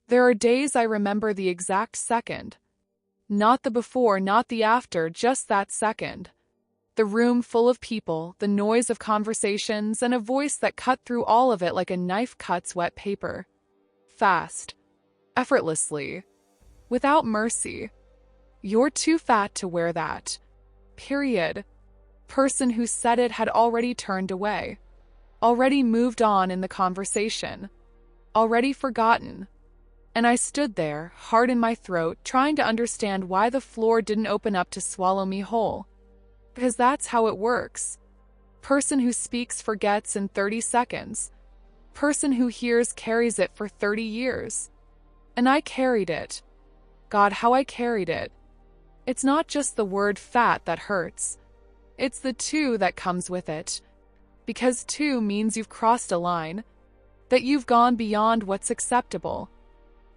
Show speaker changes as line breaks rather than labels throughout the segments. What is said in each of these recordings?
There are days I remember the exact second. Not the before, not the after, just that second. The room full of people, the noise of conversations, and a voice that cut through all of it like a knife cuts wet paper. Fast. Effortlessly. Without mercy. You're too fat to wear that. Period. Person who said it had already turned away. Already moved on in the conversation. Already forgotten. And I stood there, heart in my throat, trying to understand why the floor didn't open up to swallow me whole. Because that's how it works. Person who speaks forgets in 30 seconds. Person who hears carries it for 30 years. And I carried it. God, how I carried it. It's not just the word fat that hurts. It's the "to" that comes with it. Because "to" means you've crossed a line. That you've gone beyond what's acceptable.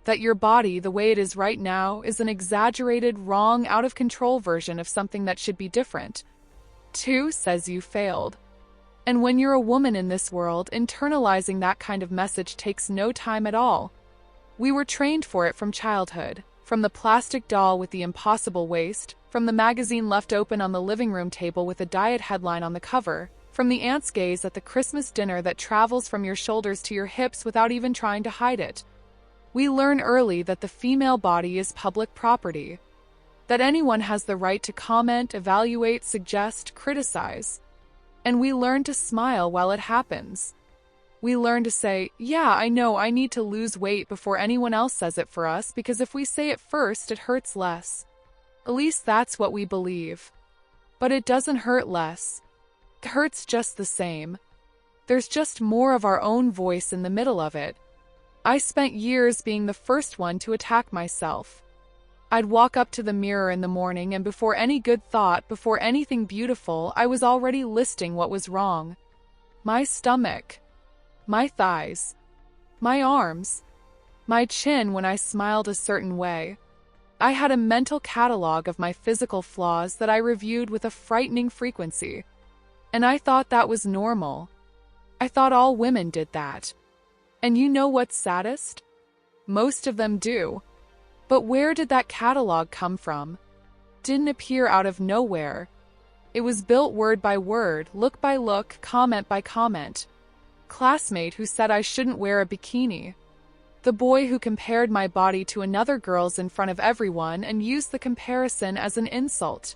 That your body, the way it is right now, is an exaggerated, wrong, out-of-control version of something that should be different. "To" says you failed. And when you're a woman in this world, internalizing that kind of message takes no time at all. We were trained for it from childhood, from the plastic doll with the impossible waist, from the magazine left open on the living room table with a diet headline on the cover, from the aunt's gaze at the Christmas dinner that travels from your shoulders to your hips without even trying to hide it. We learn early that the female body is public property. That anyone has the right to comment, evaluate, suggest, criticize. And we learn to smile while it happens. We learn to say, yeah, I know I need to lose weight before anyone else says it for us, because if we say it first, it hurts less. At least that's what we believe. But it doesn't hurt less. It hurts just the same. There's just more of our own voice in the middle of it. I spent years being the first one to attack myself. I'd walk up to the mirror in the morning, and before any good thought, before anything beautiful, I was already listing what was wrong. My stomach. My thighs. My arms. My chin when I smiled a certain way. I had a mental catalog of my physical flaws that I reviewed with a frightening frequency. And I thought that was normal. I thought all women did that. And you know what's saddest? Most of them do. But where did that catalog come from? Didn't appear out of nowhere. It was built word by word, look by look, comment by comment. Classmate who said I shouldn't wear a bikini. The boy who compared my body to another girl's in front of everyone and used the comparison as an insult.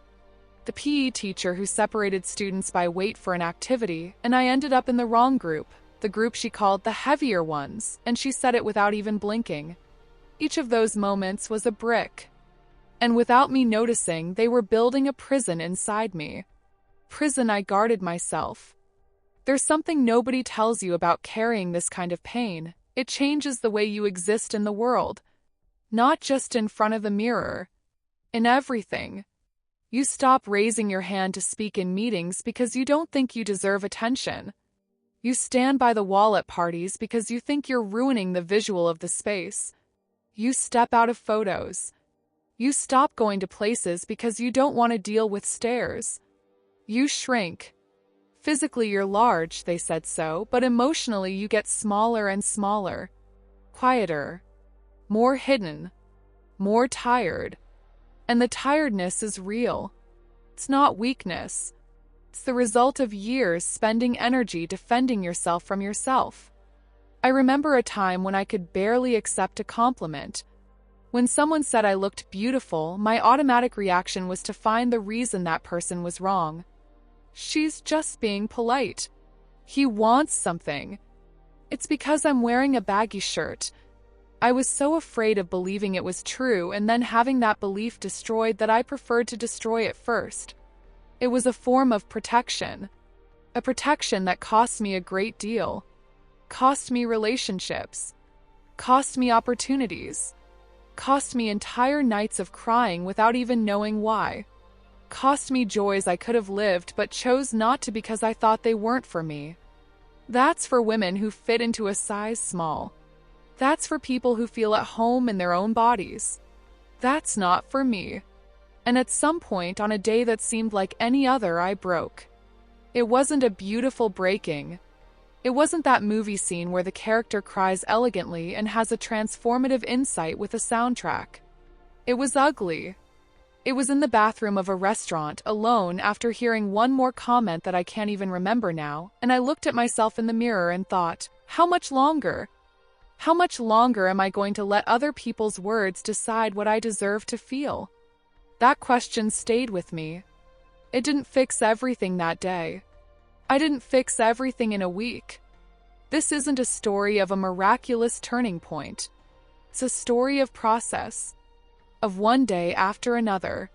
The PE teacher who separated students by weight for an activity, and I ended up in the wrong group. The group she called the heavier ones, and she said it without even blinking. Each of those moments was a brick. And without me noticing, they were building a prison inside me. Prison I guarded myself. There's something nobody tells you about carrying this kind of pain. It changes the way you exist in the world. Not just in front of the mirror. In everything. You stop raising your hand to speak in meetings because you don't think you deserve attention. You stand by the wall at parties because you think you're ruining the visual of the space. You step out of photos. You stop going to places because you don't want to deal with stares. You shrink. Physically you're large, they said so, but emotionally you get smaller and smaller. Quieter. More hidden. More tired. And the tiredness is real. It's not weakness. It's the result of years spending energy defending yourself from yourself. I remember a time when I could barely accept a compliment. When someone said I looked beautiful, my automatic reaction was to find the reason that person was wrong. She's just being polite. He wants something. It's because I'm wearing a baggy shirt. I was so afraid of believing it was true and then having that belief destroyed that I preferred to destroy it first. It was a form of protection. A protection that cost me a great deal. Cost me relationships. Cost me opportunities. Cost me entire nights of crying without even knowing why. Cost me joys I could have lived but chose not to because I thought they weren't for me. That's for women who fit into a size small. That's for people who feel at home in their own bodies. That's not for me. And at some point on a day that seemed like any other, I broke. It wasn't a beautiful breaking. It wasn't that movie scene where the character cries elegantly and has a transformative insight with a soundtrack. It was ugly. It was in the bathroom of a restaurant, alone, after hearing one more comment that I can't even remember now, and I looked at myself in the mirror and thought, how much longer? How much longer am I going to let other people's words decide what I deserve to feel? That question stayed with me. It didn't fix everything that day. I didn't fix everything in a week. This isn't a story of a miraculous turning point. It's a story of process, of one day after another,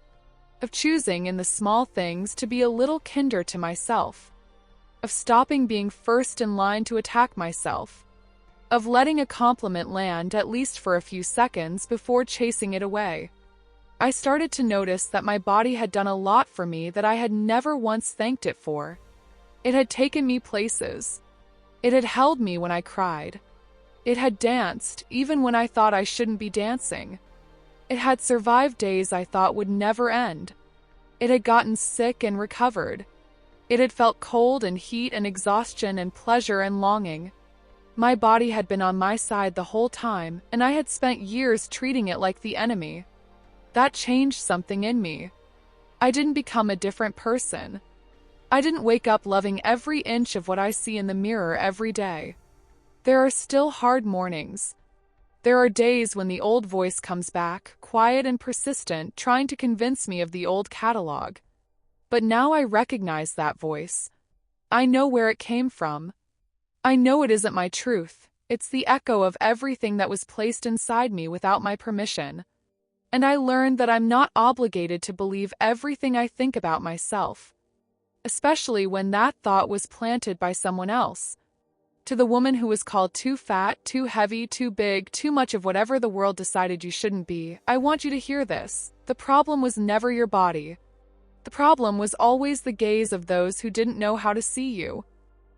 of choosing in the small things to be a little kinder to myself, of stopping being first in line to attack myself, of letting a compliment land at least for a few seconds before chasing it away. I started to notice that my body had done a lot for me that I had never once thanked it for. It had taken me places. It had held me when I cried. It had danced, even when I thought I shouldn't be dancing. It had survived days I thought would never end. It had gotten sick and recovered. It had felt cold and heat and exhaustion and pleasure and longing. My body had been on my side the whole time, and I had spent years treating it like the enemy. That changed something in me. I didn't become a different person. I didn't wake up loving every inch of what I see in the mirror every day. There are still hard mornings. There are days when the old voice comes back, quiet and persistent, trying to convince me of the old catalog. But now I recognize that voice. I know where it came from. I know it isn't my truth. It's the echo of everything that was placed inside me without my permission. And I learned that I'm not obligated to believe everything I think about myself, especially when that thought was planted by someone else. To the woman who was called too fat, too heavy, too big, too much of whatever the world decided you shouldn't be, I want you to hear this. The problem was never your body. The problem was always the gaze of those who didn't know how to see you.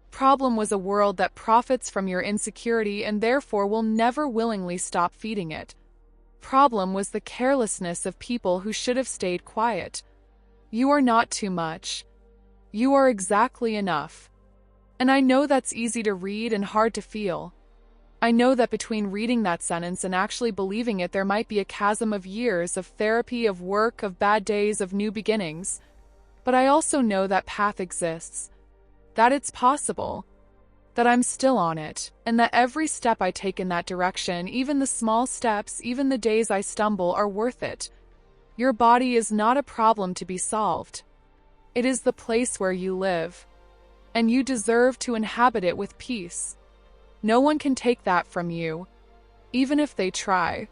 Problem was a world that profits from your insecurity and therefore will never willingly stop feeding it. Problem was the carelessness of people who should have stayed quiet. You are not too much. You are exactly enough. And I know that's easy to read and hard to feel. I know that between reading that sentence and actually believing it, there might be a chasm of years of therapy, of work, of bad days, of new beginnings. But I also know that path exists, that it's possible, that I'm still on it, and that every step I take in that direction, even the small steps, even the days I stumble, are worth it. Your body is not a problem to be solved. It is the place where you live, and you deserve to inhabit it with peace. No one can take that from you, even if they try.